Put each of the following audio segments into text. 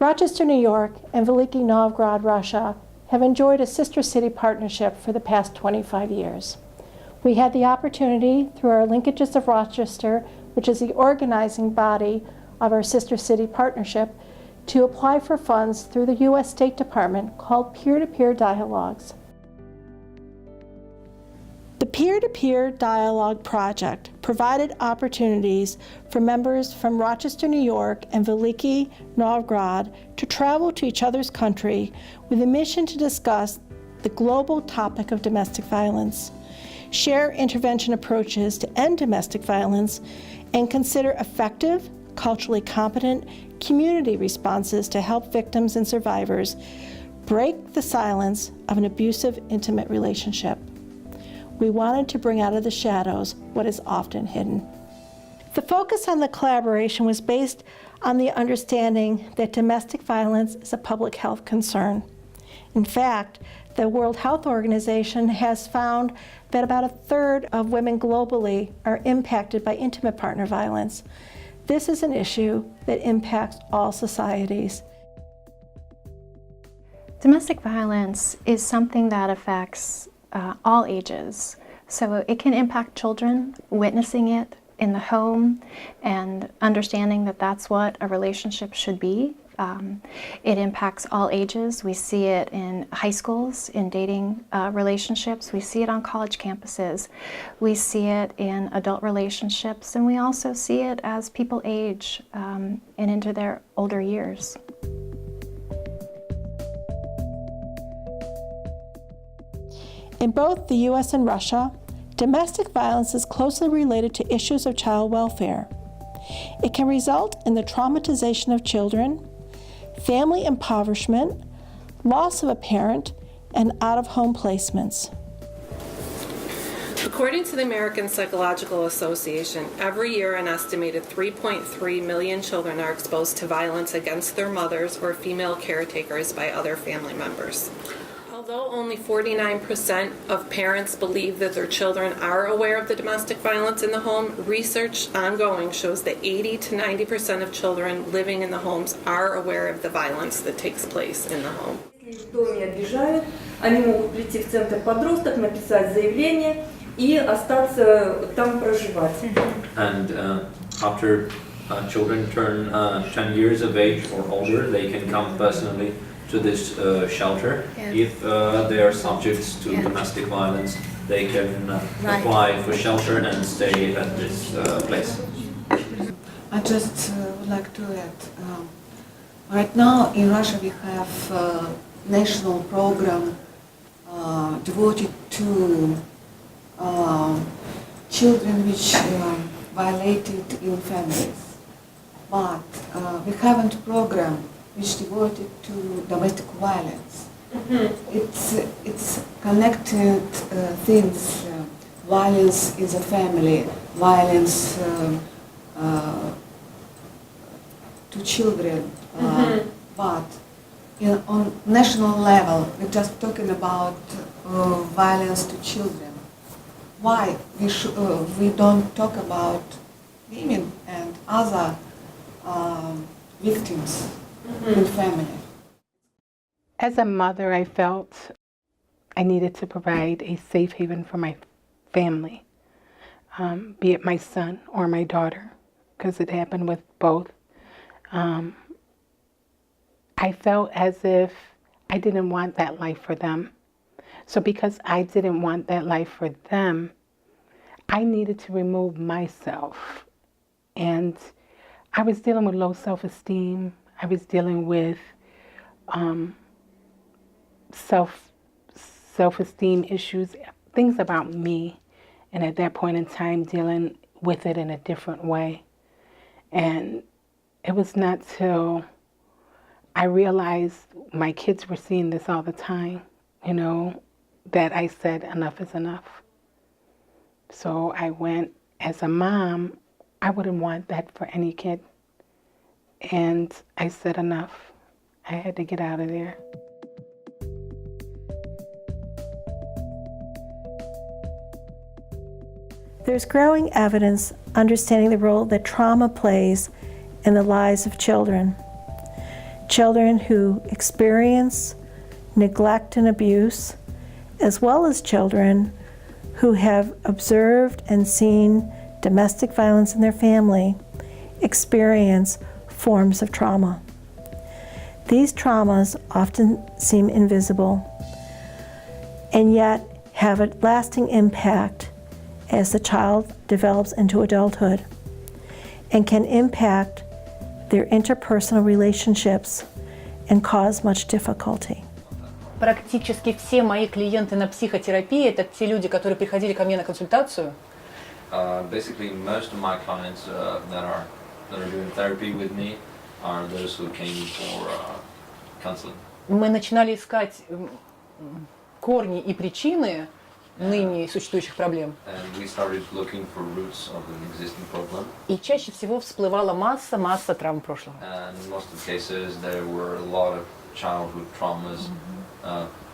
Rochester, New York, and Veliki Novgorod, Russia, have enjoyed a sister city partnership for the past 25 years. We had the opportunity, through our Linkages of Rochester, which is the organizing body of our sister city partnership, to apply for funds through the U.S. State Department called Peer-to-Peer Dialogues. The Peer-to-Peer Dialogue project provided opportunities for members from Rochester, New York and Veliki Novgorod to travel to each other's country with a mission to discuss the global topic of domestic violence, share intervention approaches to end domestic violence, and consider effective, culturally competent community responses to help victims and survivors break the silence of an abusive, intimate relationship. We wanted to bring out of the shadows what is often hidden. The focus on the collaboration was based on the understanding that domestic violence is a public health concern. In fact, the World Health Organization has found that about a third of women globally are impacted by intimate partner violence. This is an issue that impacts all societies. Domestic violence is something that affects all ages. So it can impact children witnessing it in the home and understanding that that's what a relationship should be. It impacts all ages. We see it in high schools, in dating relationships. We see it on college campuses. We see it in adult relationships, and we also see it as people age and into their older years. In both the U.S. and Russia, domestic violence is closely related to issues of child welfare. It can result in the traumatization of children, family impoverishment, loss of a parent, and out-of-home placements. According to the American Psychological Association, every year an estimated 3.3 million children are exposed to violence against their mothers or female caretakers by other family members. Although only 49% of parents believe that their children are aware of the domestic violence in the home, research ongoing shows that 80 to 90% of children living in the homes are aware of the violence that takes place in the home. Если в доме обижают, они могут прийти в центр подросток, написать заявление и остаться там проживать. And after children turn 10 years of age or older, they can come personally to this shelter. If they are subjects to domestic violence, they can apply for shelter and stay at this place. I just would like to add, right now in Russia we have a national program devoted to children which violated in families, but we haven't a program which devoted to domestic violence. Mm-hmm. It's connected things, violence in the family, violence to children, but on national level we're just talking about violence to children. Why we don't talk about women and other victims in family? As a mother, I felt I needed to provide a safe haven for my family, be it my son or my daughter, because it happened with both. I felt as if I didn't want that life for them. So because I didn't want that life for them, I needed to remove myself. And I was dealing with low self-esteem. I was dealing with self-esteem issues, things about me, and at that point in time dealing with it in a different way. And it was not till I realized my kids were seeing this all the time, that I said enough is enough. So I went, as a mom, I wouldn't want that for any kid. And I said enough. I had to get out of there. There's growing evidence understanding the role that trauma plays in the lives of children. children who experience neglect and abuse, as well as children who have observed and seen domestic violence in their family, experience forms of trauma. These traumas often seem invisible and yet have a lasting impact as the child develops into adulthood and can impact their interpersonal relationships and cause much difficulty. Практически все мои клиенты на психотерапии – это те люди, которые приходили ко мне на консультацию. Basically, most of my clients that are doing therapy with me are those who came for counseling. Мы начинали искать корни и причины ныне существующих проблем. And we started looking for roots of an existing problem. И чаще всего всплывала масса травм прошлого. And in most of the cases, there were a lot of childhood traumas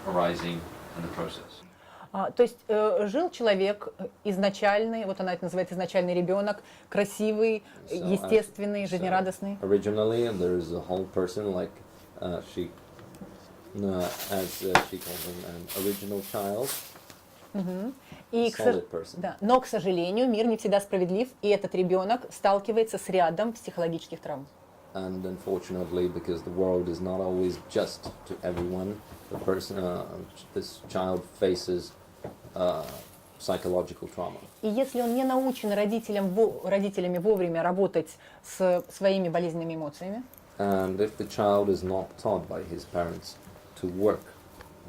arising in the process. То есть жил человек изначальный, вот она это называет изначальный ребенок, красивый, естественный, жизнерадостный. Originally, there is a whole person like as she calls him, an original child. И, да, но, к сожалению, мир не всегда справедлив, и этот ребенок сталкивается с рядом психологических травм. And unfortunately, because the world is not always just to everyone, this child faces psychological trauma. И если он не научен родителями вовремя работать с своими болезненными эмоциями, And if the child is not taught by his parents to work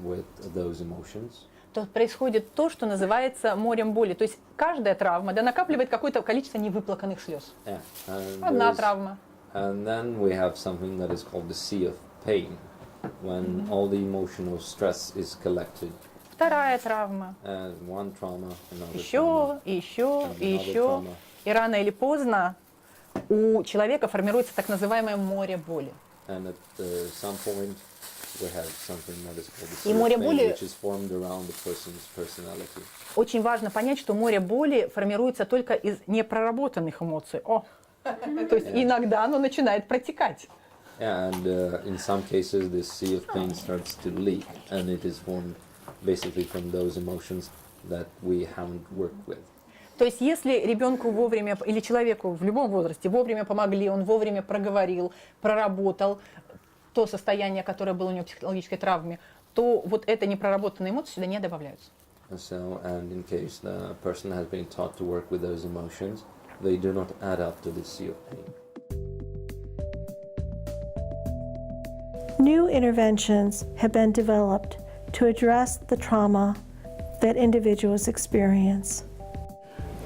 with those emotions, то происходит то, что называется морем боли. То есть каждая травма накапливает какое-то количество невыплаканных слез. Одна травма. And then we have something that is called the sea of pain, when all the emotional stress is collected. Вторая травма. And one trauma, another Еще, trauma, и еще, and и another еще. trauma. И рано или поздно у человека формируется так называемое море боли. And at some point we have something that is called the И sea море of pain, боли- which is formed around the person's personality. Очень важно понять, что море боли формируется только из непроработанных эмоций. То есть иногда оно начинает протекать. Yeah, and in some cases this sea of pain starts to leak, and it is formed basically from those emotions that we haven't worked with. То есть если ребенку вовремя или человеку в любом возрасте вовремя помогли, он вовремя проговорил, проработал то состояние, которое было у него в психологической травме, то вот это непроработанные эмоции сюда не добавляются. So, and in case the person has been taught to work with those emotions, they do not add up to the sea of pain. New interventions have been developed to address the trauma that individuals experience.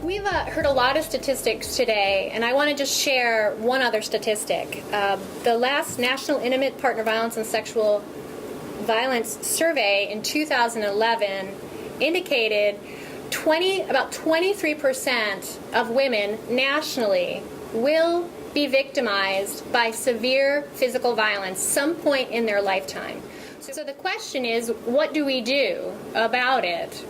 We've heard a lot of statistics today, and I want to just share one other statistic. The last National Intimate Partner Violence and Sexual Violence Survey in 2011 indicated about 23% of women nationally will be victimized by severe physical violence some point in their lifetime. So the question is, what do we do about it?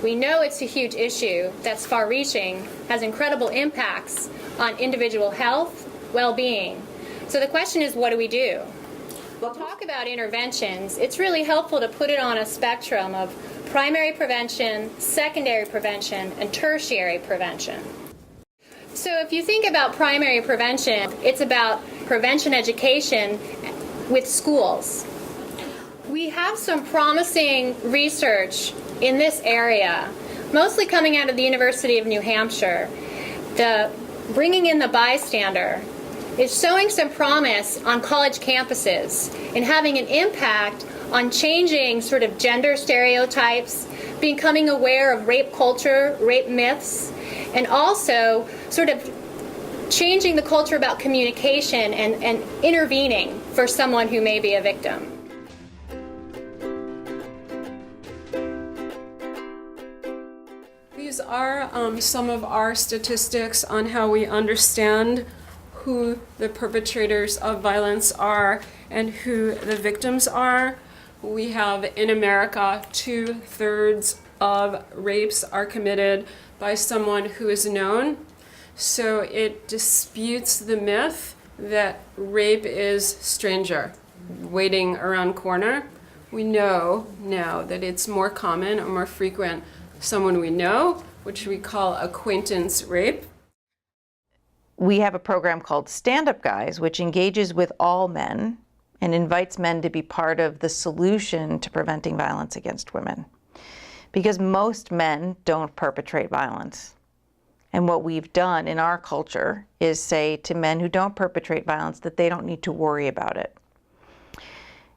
We know it's a huge issue that's far-reaching, has incredible impacts on individual health, well-being. So the question is, what do we do? We'll talk about interventions. It's really helpful to put it on a spectrum of primary prevention, secondary prevention, and tertiary prevention. So if you think about primary prevention, it's about prevention education with schools. We have some promising research in this area, mostly coming out of the University of New Hampshire. The bringing in the bystander is showing some promise on college campuses and having an impact on changing sort of gender stereotypes, becoming aware of rape culture, rape myths, and also sort of changing the culture about communication and intervening for someone who may be a victim. These are some of our statistics on how we understand who the perpetrators of violence are and who the victims are. We have in America 2/3 of rapes are committed by someone who is known. So it disputes the myth that rape is stranger, waiting around corner. We know now that it's more common or more frequent someone we know, which we call acquaintance rape. We have a program called Stand Up Guys, which engages with all men and invites men to be part of the solution to preventing violence against women. Because most men don't perpetrate violence. And what we've done in our culture is say to men who don't perpetrate violence that they don't need to worry about it.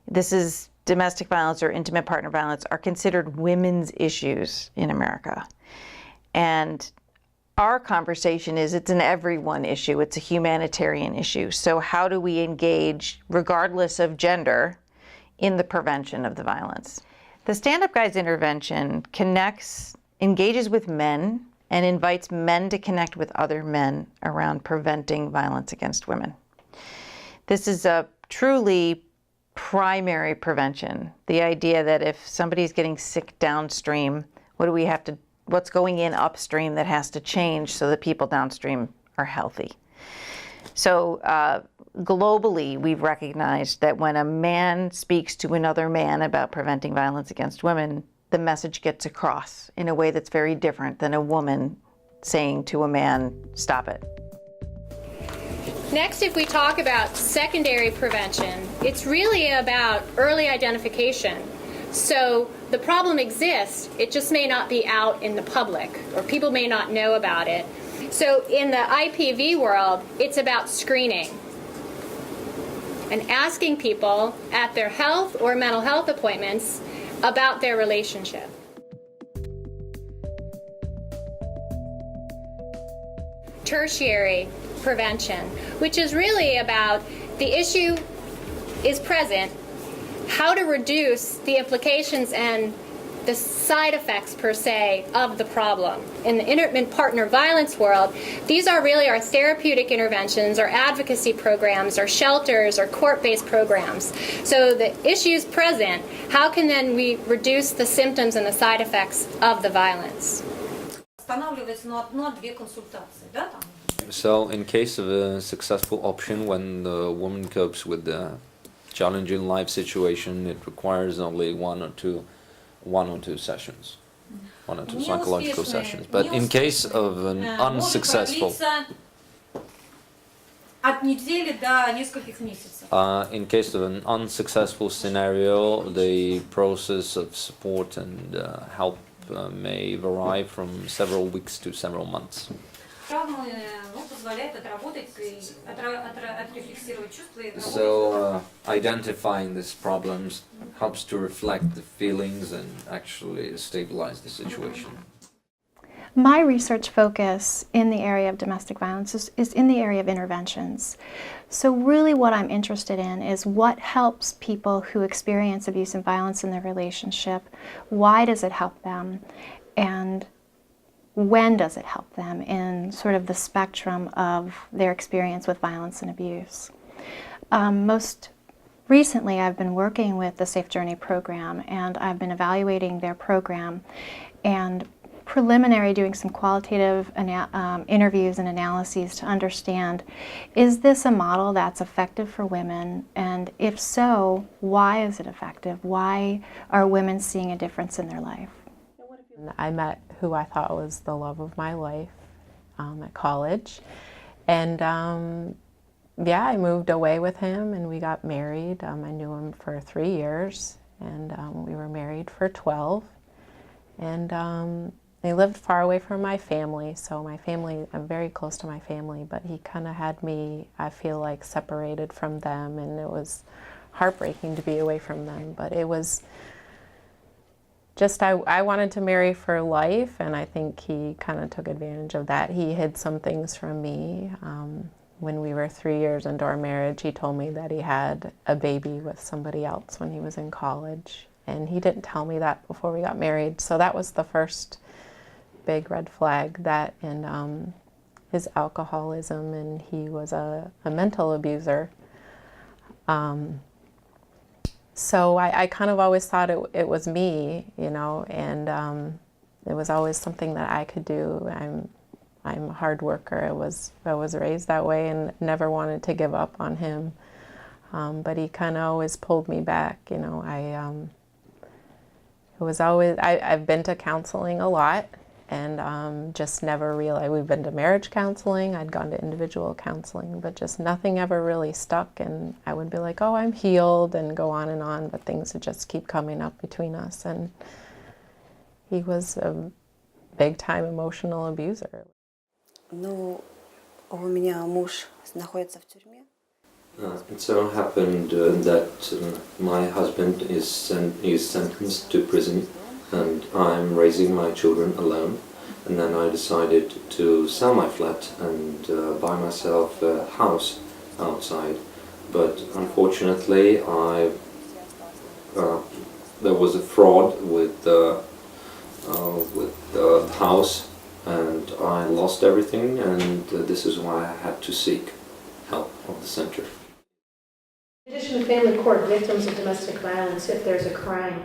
This is domestic violence or intimate partner violence are considered women's issues in America. And our conversation is it's an everyone issue, it's a humanitarian issue. So how do we engage, regardless of gender, in the prevention of the violence? The Stand Up Guys intervention engages with men and invites men to connect with other men around preventing violence against women. This is a truly primary prevention. The idea that if somebody's getting sick downstream, what's going in upstream that has to change so that people downstream are healthy. So globally, we've recognized that when a man speaks to another man about preventing violence against women, the message gets across in a way that's very different than a woman saying to a man, stop it. Next, if we talk about secondary prevention, it's really about early identification. So the problem exists, it just may not be out in the public, or people may not know about it. So in the IPV world, it's about screening and asking people at their health or mental health appointments about their relationship. Tertiary prevention, which is really about the issue is present, how to reduce the implications and the side effects per se of the problem. In the intimate partner violence world, these are really our therapeutic interventions, our advocacy programs, our shelters, our court-based programs. So the issues present, how can then we reduce the symptoms and the side effects of the violence? So in case of a successful option, when the woman copes with the challenging life situation, it requires only one or two sessions, one or two psychological sessions. But in case of an unsuccessful, in case of an unsuccessful scenario, the process of support and help may vary from several weeks to several months. So identifying these problems helps to reflect the feelings and actually stabilize the situation. My research focus in the area of domestic violence is in the area of interventions. So really what I'm interested in is what helps people who experience abuse and violence in their relationship, why does it help them, and when does it help them in sort of the spectrum of their experience with violence and abuse. Most recently I've been working with the Safe Journey program, and I've been evaluating their program and preliminary doing some qualitative interviews and analyses to understand, is this a model that's effective for women, and if so, why is it effective? Why are women seeing a difference in their life? I met who I thought was the love of my life at college, and yeah, I moved away with him and we got married. I knew him for 3 years, and we were married for 12, and I lived far away from my family, so I'm very close to my family, but he kind of had me, I feel like, separated from them, and it was heartbreaking to be away from them, but it was just, I wanted to marry for life, and I think he kind of took advantage of that. He hid some things from me. When we were 3 years into our marriage, he told me that he had a baby with somebody else when he was in college, and he didn't tell me that before we got married, so that was the first big red flag, that and his alcoholism, and he was a mental abuser. So I kind of always thought it was me, you know, and it was always something that I could do. I'm I'm a hard worker. I was raised that way and never wanted to give up on him. But he kind of always pulled me back. You know, I've been to counseling a lot and just never realized. We've been to marriage counseling, I'd gone to individual counseling, but just nothing ever really stuck. And I would be like, oh, I'm healed, and go on, but things would just keep coming up between us. And he was a big-time emotional abuser. Ну, у меня муж находится в тюрьме. It so happened that my husband is sentenced to prison, and I'm raising my children alone. And then I decided to sell my flat and buy myself a house outside. But unfortunately, there was a fraud with the house, and I lost everything. And this is why I had to seek help of the center. In addition to family court, victims of domestic violence, if there's a crime,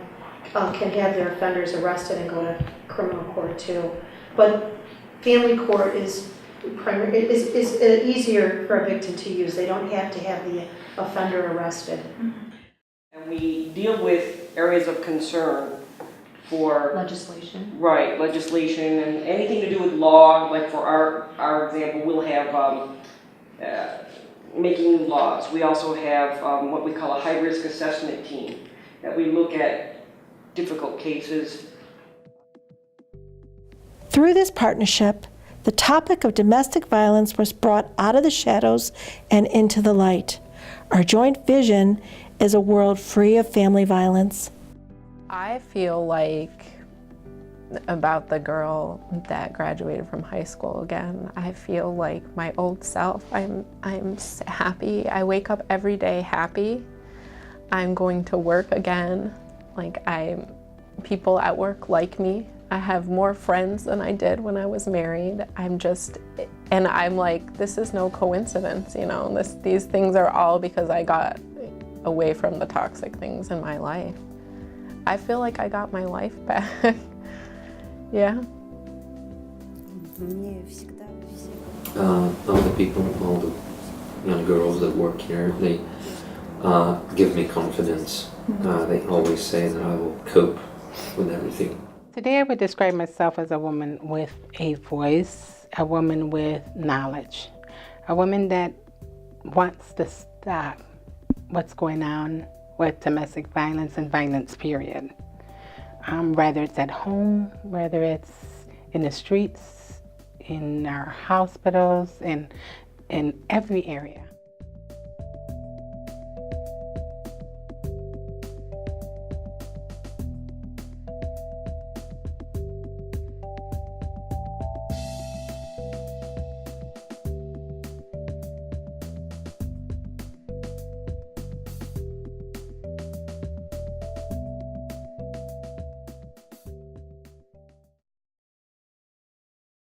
can have their offenders arrested and go to criminal court too. But family court is easier for a victim to use. They don't have to have the offender arrested. And we deal with areas of concern for legislation. Right, legislation and anything to do with law. Like for our example, we'll have making new laws. We also have what we call a high-risk assessment team, that we look at difficult cases. Through this partnership, the topic of domestic violence was brought out of the shadows and into the light. Our joint vision is a world free of family violence. I feel like about the girl that graduated from high school again. I feel like my old self. I'm happy. I wake up every day happy. I'm going to work again. Like people at work like me. I have more friends than I did when I was married. And I'm like, this is no coincidence, you know. These things are all because I got away from the toxic things in my life. I feel like I got my life back. Yeah. All the people, all the young girls that work here, they give me confidence. They always say that I will cope with everything. Today I would describe myself as a woman with a voice, a woman with knowledge, a woman that wants to stop what's going on with domestic violence and violence, period. Whether it's at home, whether it's in the streets, in our hospitals, in every area.